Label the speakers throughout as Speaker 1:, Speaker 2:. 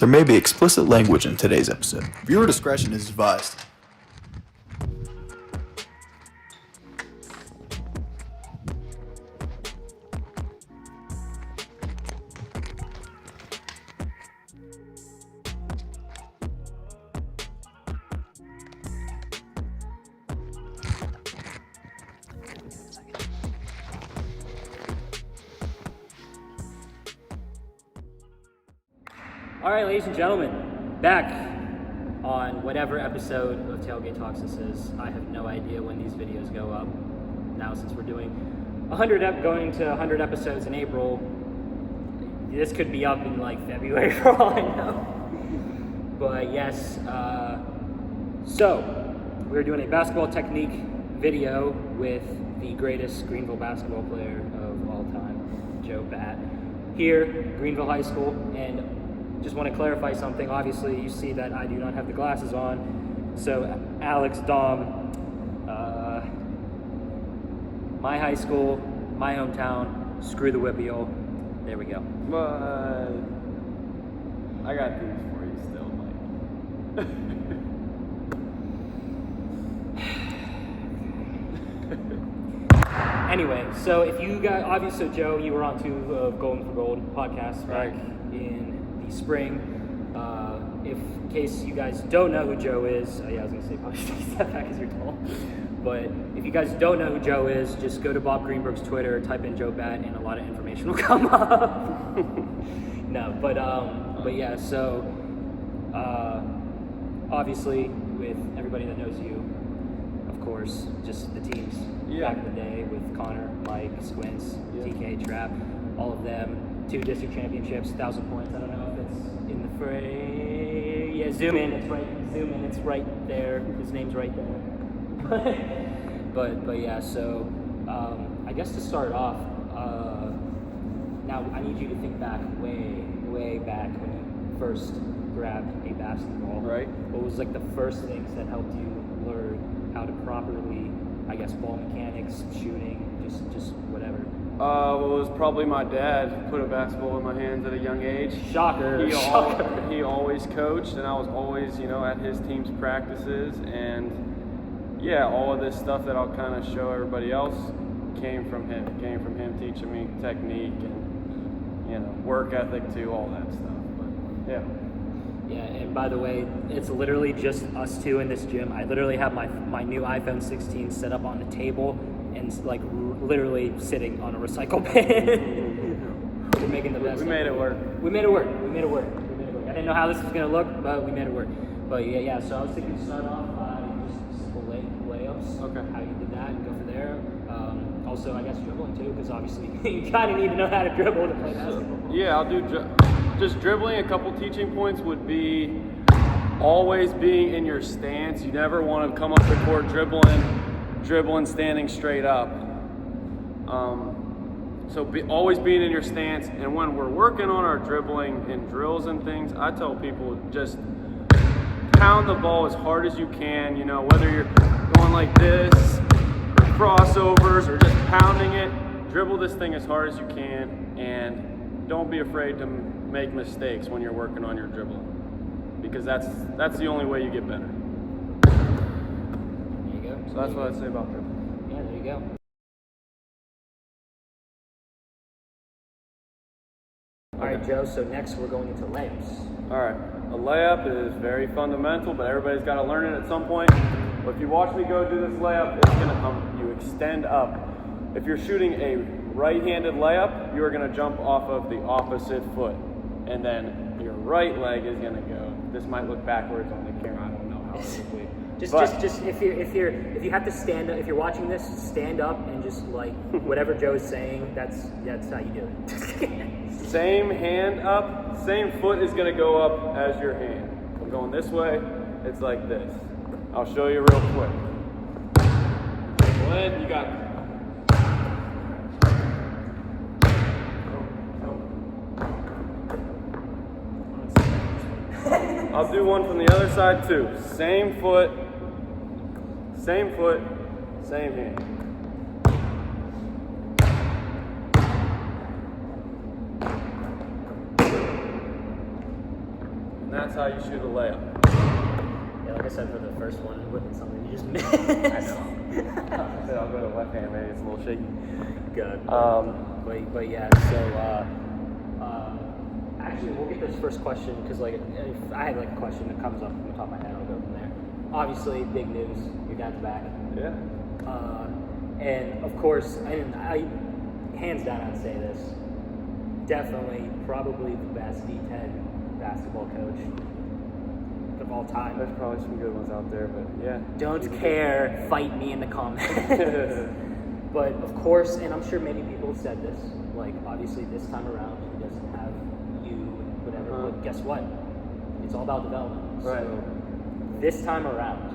Speaker 1: There may be explicit language in today's episode. Viewer discretion is advised.
Speaker 2: All right, ladies and gentlemen, back on whatever episode of Tailgate Talks this is. I have no idea when these videos go up. Now, since we're doing going to 100 episodes in April, this could be up in like February for all I know. But yes, so we're doing a basketball technique video with the greatest Greenville basketball player of all time, Joe Batt, here, Greenville High School, and just want to clarify something. Obviously, you see that I do not have the glasses on. So, Alex, Dom, my high school, my hometown, screw the whippeal. There we go.
Speaker 3: But I got these for you still, Mike.
Speaker 2: Anyway, so if you guys, obviously, so Joe, you were on to Golden for Gold podcast back in spring. In case you guys don't know who Joe is, I was gonna say probably take a step back because you're tall. But if you guys don't know who Joe is, just go to Bob Greenberg's Twitter, type in Joe Batt, and a lot of information will come up. No, but yeah. So obviously, with everybody that knows you, of course, just the teams back in the day with Connor, Mike, Squints, TK, Trap, all of them. 2 district championships, 1,000 points. I don't know if it's in the frame. Yeah, zoom in. It's right. Zoom in. It's right there. His name's right there. but yeah. So I guess to start off, now I need you to think back way back when you first grabbed a basketball.
Speaker 3: Right.
Speaker 2: What was like the first things that helped you learn how to properly, I guess, ball mechanics, shooting, just whatever.
Speaker 3: Well, it was probably my dad put a basketball in my hands at a young age.
Speaker 2: Shocker.
Speaker 3: He always coached, and I was always, at his team's practices. And, all of this stuff that I'll kind of show everybody else came from him. It came from him teaching me technique and, work ethic too, all that stuff. But, yeah.
Speaker 2: Yeah, and by the way, it's literally just us two in this gym. I literally have my new iPhone 16 set up on the table and like literally sitting on a recycle bin. We're making the best.
Speaker 3: We made it work.
Speaker 2: We made it work. I didn't know how this was gonna look, but we made it work. But yeah. So I was thinking to start off by just simple layups.
Speaker 3: Okay.
Speaker 2: How you did that and go from there. Also, I guess dribbling too, because obviously you kind of need to know how to dribble to play basketball.
Speaker 3: Yeah, I'll do just dribbling. A couple teaching points would be always being in your stance. You never want to come up the court dribbling standing straight up. So always being in your stance. And when we're working on our dribbling in drills and things, I tell people just pound the ball as hard as you can. Whether you're going like this, or crossovers, or just pounding it, dribble this thing as hard as you can, and don't be afraid to make mistakes when you're working on your dribbling, because that's the only way you get better.
Speaker 2: There you go.
Speaker 3: So that's what I'd say about dribbling.
Speaker 2: Yeah, there you go. All right, Joe, so next we're going into layups.
Speaker 3: All right, a layup is very fundamental, but everybody's got to learn it at some point. But if you watch me go do this layup, it's going to come, you extend up. If you're shooting a right-handed layup, you're going to jump off of the opposite foot, and then your right leg is going to go. This might look backwards on the camera. I don't know how it will be.
Speaker 2: Just if you have to stand up, if you're watching this, stand up and just like whatever Joe is saying, that's how you do it.
Speaker 3: Same hand up, same foot is going to go up as your hand. I'm going this way, it's like this. I'll show you real quick. Glenn, you got I'll do one from the other side too. Same foot, same hand. and that's how you shoot a layup.
Speaker 2: Yeah, like I said for the first one, it would have been something you just missed.
Speaker 3: I know. I said I'll go to left hand, maybe it's a little shaky.
Speaker 2: Good. But yeah, so actually we'll get this first question because like if I have like a question that comes up from the top of my head, I'll go from there. Obviously, big news, your dad's back.
Speaker 3: Yeah.
Speaker 2: And of course, I hands down I'd say this, definitely probably the best D10 basketball coach of all time.
Speaker 3: There's probably some good ones out there, but yeah.
Speaker 2: Don't care, fight me in the comments. But of course, and I'm sure many people have said this, like obviously this time around he doesn't have you, whatever, but guess what? It's all about development.
Speaker 3: Right.
Speaker 2: So this time around,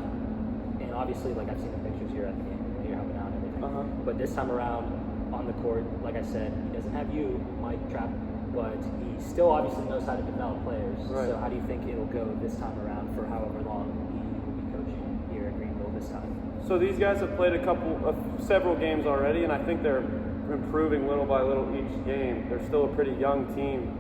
Speaker 2: and obviously like I've seen the pictures here at the game, you're helping out and everything, but this time around on the court, like I said, he doesn't have you, Mike Trapp, but he still obviously knows how to develop players.
Speaker 3: Right.
Speaker 2: So how do you think it'll go this time around for however long he will be coaching here at Greenville this time?
Speaker 3: So these guys have played several games already, and I think they're improving little by little each game. They're still a pretty young team,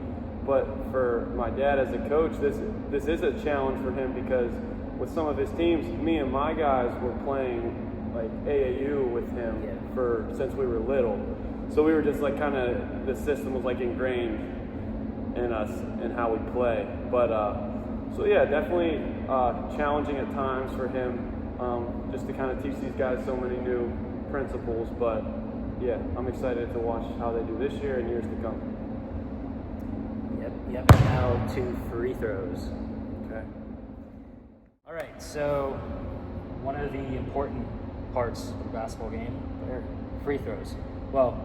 Speaker 3: but for my dad as a coach, this is a challenge for him because with some of his teams, me and my guys were playing like AAU with him since we were little. So we were just like kind of, the system was like ingrained in us and how we play. But so yeah, definitely challenging at times for him. Just to kind of teach these guys so many new principles, but yeah, I'm excited to watch how they do this year and years to come.
Speaker 2: Yep. Now to free throws.
Speaker 3: Okay.
Speaker 2: All right, so one of the important parts of the basketball game are free throws. Well,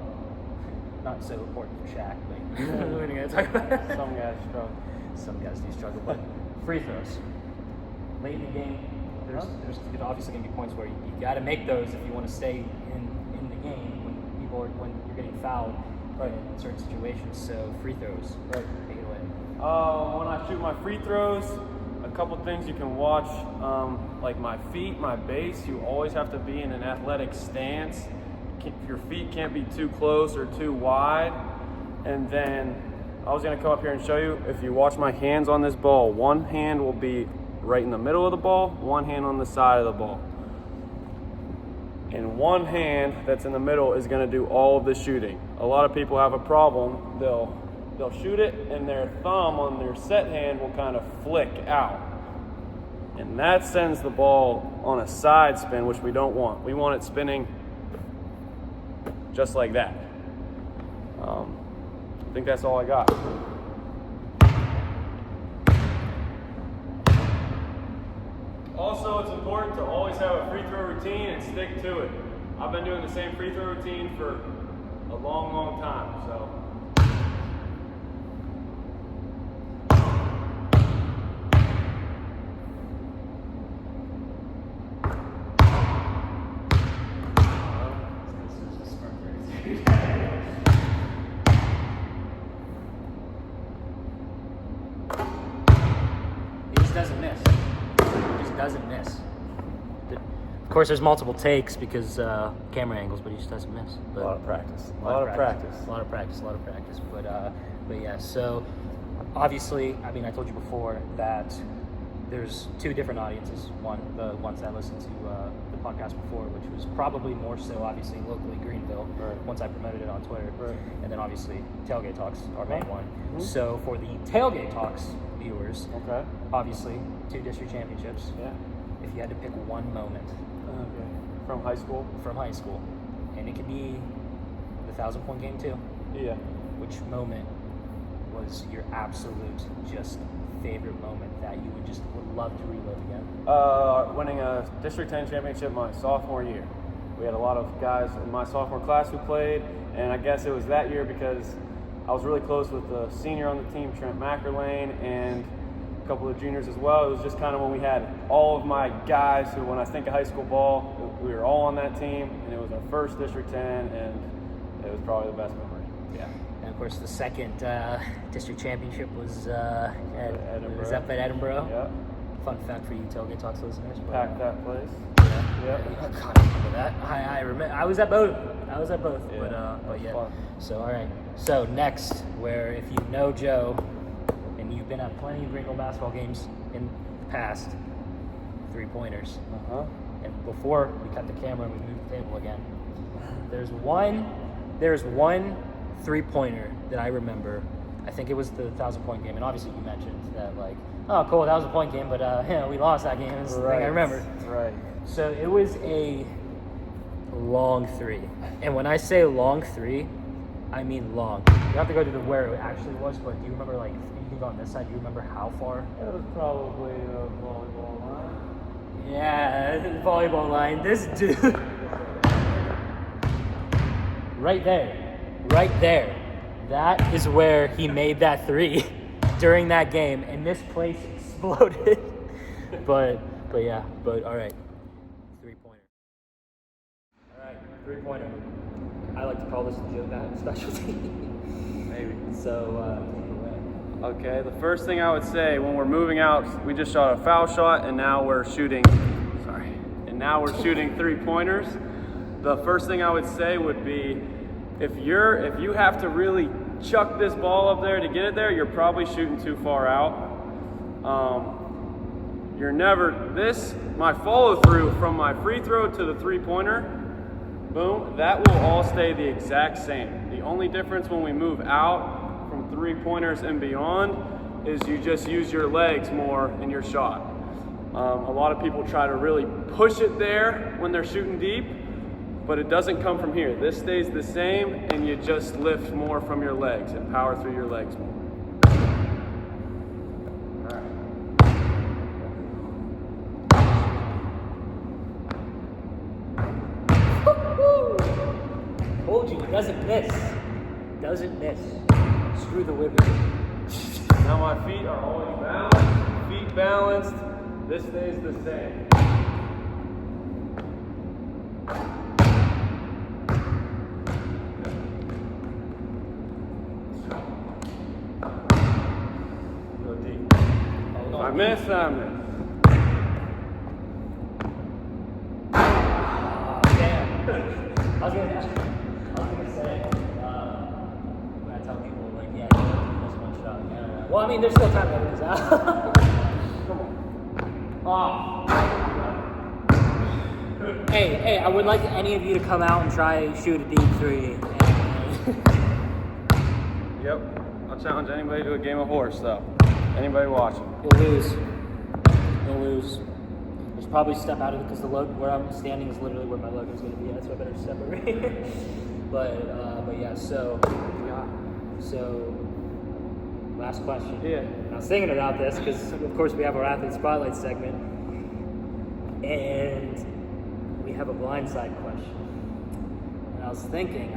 Speaker 2: not so important for Shaq, but we're going to talk about it.
Speaker 3: Some guys struggle.
Speaker 2: Some guys do struggle, but free throws. Late in the game, there's obviously going to be points where you got to make those if you want to stay in the game when you're getting fouled in certain situations. So free throws, take it away.
Speaker 3: When I shoot my free throws, a couple things you can watch, like my feet, my base. You always have to be in an athletic stance. Your feet can't be too close or too wide. And then I was going to come up here and show you, if you watch my hands on this ball, one hand will be right in the middle of the ball, one hand on the side of the ball. And one hand that's in the middle is going to do all of the shooting. A lot of people have a problem. They'll shoot it and their thumb on their set hand will kind of flick out. And that sends the ball on a side spin, which we don't want. We want it spinning just like that. I think that's all I got. Also, it's important to always have a free throw routine and stick to it. I've been doing the same free throw routine for a long, long time, so.
Speaker 2: Doesn't miss. Of course, there's multiple takes because camera angles, but he just doesn't miss. But
Speaker 3: A lot of practice.
Speaker 2: A lot of practice. But yeah. So obviously, I mean, I told you before that there's two different audiences. One, the ones that listened to the podcast before, which was probably more so obviously locally Greenville.
Speaker 3: Right.
Speaker 2: Once I promoted it on Twitter,
Speaker 3: right.
Speaker 2: And then obviously Tailgate Talks, our main one.
Speaker 3: Mm-hmm.
Speaker 2: So for the Tailgate Talks viewers,
Speaker 3: Okay.
Speaker 2: obviously 2 district championships.
Speaker 3: Yeah.
Speaker 2: If you had to pick one moment
Speaker 3: From high school?
Speaker 2: from high school, and it could be the 1,000-point game too,
Speaker 3: Yeah.
Speaker 2: which moment was your absolute just favorite moment that you would love to relive again?
Speaker 3: Winning a District 10 championship my sophomore year. We had a lot of guys in my sophomore class who played, and I guess it was that year because I was really close with the senior on the team, Trent Mackerlane, and a couple of juniors as well. It was just kind of when we had all of my guys who, when I think of high school ball, we were all on that team, and it was our first District 10, and it was probably the best memory. Yeah.
Speaker 2: And of course, the second district championship was up at Edinburgh.
Speaker 3: Yeah.
Speaker 2: Fun fact for you Tailgate Talks listeners.
Speaker 3: Packed that place.
Speaker 2: Yeah. God, I remember that. I remember. I was at both.
Speaker 3: Yeah,
Speaker 2: but yeah.
Speaker 3: fun.
Speaker 2: So all right. So next, where if you know Joe, and and you've been at plenty of Greenville basketball games in the past, 3-pointers. And before we cut the camera and we moved the table again, there's one 3-pointer that I remember. I think it was the 1,000-point game, and obviously you mentioned that, like, oh, cool, 1,000-point game, but we lost that game. It's the thing I remember.
Speaker 3: Right.
Speaker 2: So it was a long 3, and when I say long 3, I mean long. You have to go to where it actually was, but do you remember, like, anything on this side? Do you remember how far?
Speaker 3: It was probably a volleyball line.
Speaker 2: Yeah, the volleyball line. This dude. Right there. That is where he made that 3 during that game, and this place exploded. but all right. 3-pointer. All right, 3-pointer. I like to call this the Joe Batt specialty.
Speaker 3: Maybe.
Speaker 2: So, take it away.
Speaker 3: Okay, the first thing I would say when we're moving out, we just shot a foul shot, and now we're shooting. Shooting 3-pointers. The first thing I would say would be, if you have to really chuck this ball up there to get it there, you're probably shooting too far out. My follow through from my free throw to the 3-pointer, boom, that will all stay the exact same. The only difference when we move out from 3-pointers and beyond is you just use your legs more in your shot. A lot of people try to really push it there when they're shooting deep, but it doesn't come from here. This stays the same, and you just lift more from your legs and power through your legs more.
Speaker 2: Told you, doesn't miss. Screw the whipping.
Speaker 3: Now my feet are always balanced. Feet balanced. This stays the same. Go deep. I miss.
Speaker 2: Damn. I was gonna say, when I tell people, like, yeah, you missed one shot. Yeah. Well, I mean, there's still time to edit this out.
Speaker 3: Come on.
Speaker 2: Hey, I would like any of you to come out and try shoot a deep 3.
Speaker 3: Yep. I'll challenge anybody to a game of horse, though. Anybody watching?
Speaker 2: You'll lose. There's probably step out of it because the logo where I'm standing is literally where my logo is going to be at, so I better step over here. but yeah, so last question.
Speaker 3: Yeah.
Speaker 2: And I was thinking about this because, of course, we have our athlete spotlight segment, and we have a blindside question. And I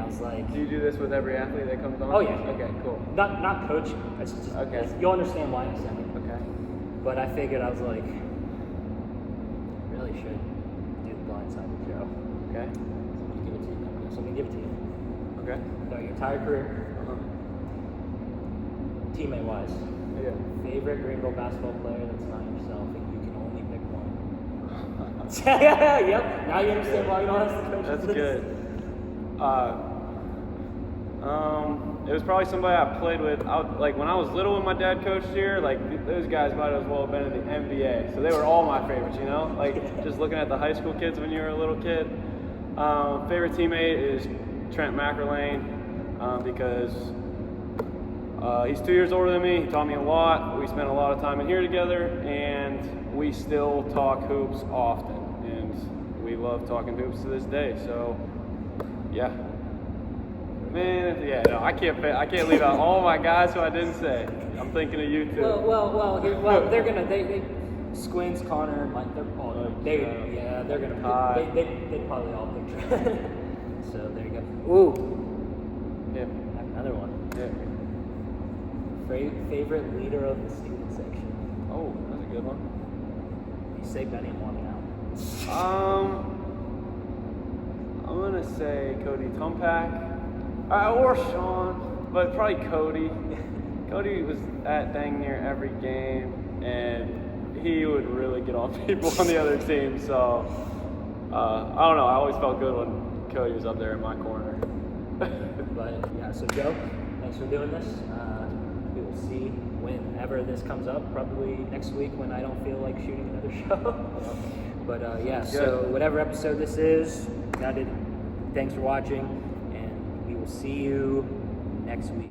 Speaker 2: was like,
Speaker 3: Do you do this with every athlete that comes on?
Speaker 2: oh yeah,
Speaker 3: Okay, cool.
Speaker 2: Not coaching. It's just,
Speaker 3: Okay.
Speaker 2: you'll understand why I'm saying it.
Speaker 3: Okay.
Speaker 2: But I figured I was like, really should do the blindside with Joe.
Speaker 3: Okay.
Speaker 2: So I'm gonna give it to you.
Speaker 3: Okay.
Speaker 2: So your entire career, teammate wise,
Speaker 3: Yeah.
Speaker 2: favorite Greenville basketball player that's not yourself, and you can only pick one. Yep. Now you understand why you don't ask the coaches.
Speaker 3: That's good. It was probably somebody I played with. Like when I was little, when my dad coached here, like those guys might as well have been in the NBA. So they were all my favorites, you know. Like just looking at the high school kids when you were a little kid. Favorite teammate is Trent McErlane because he's 2 years older than me. He taught me a lot. We spent a lot of time in here together, and we still talk hoops often, and we love talking hoops to this day. So, yeah. Man, yeah, no, I can't leave out all my guys who I didn't say. I'm thinking of you too.
Speaker 2: Well, they're gonna they Squints, Connor, Mike, they're gonna they probably all pick Trent. So there you go. Ooh,
Speaker 3: Yeah.
Speaker 2: another one.
Speaker 3: Yeah.
Speaker 2: Favorite leader of the student section.
Speaker 3: Oh, that's a good one.
Speaker 2: You say Benny and one now.
Speaker 3: I'm gonna say Cody Tumpak. Or Sean, but probably Cody. Cody was at dang near every game, and he would really get on people on the other team. So I don't know. I always felt good when Cody was up there in my corner.
Speaker 2: But yeah, so Joe, thanks for doing this. We will see whenever this comes up, probably next week when I don't feel like shooting another show. But yeah, so whatever episode this is, thanks for watching, and we will see you next week.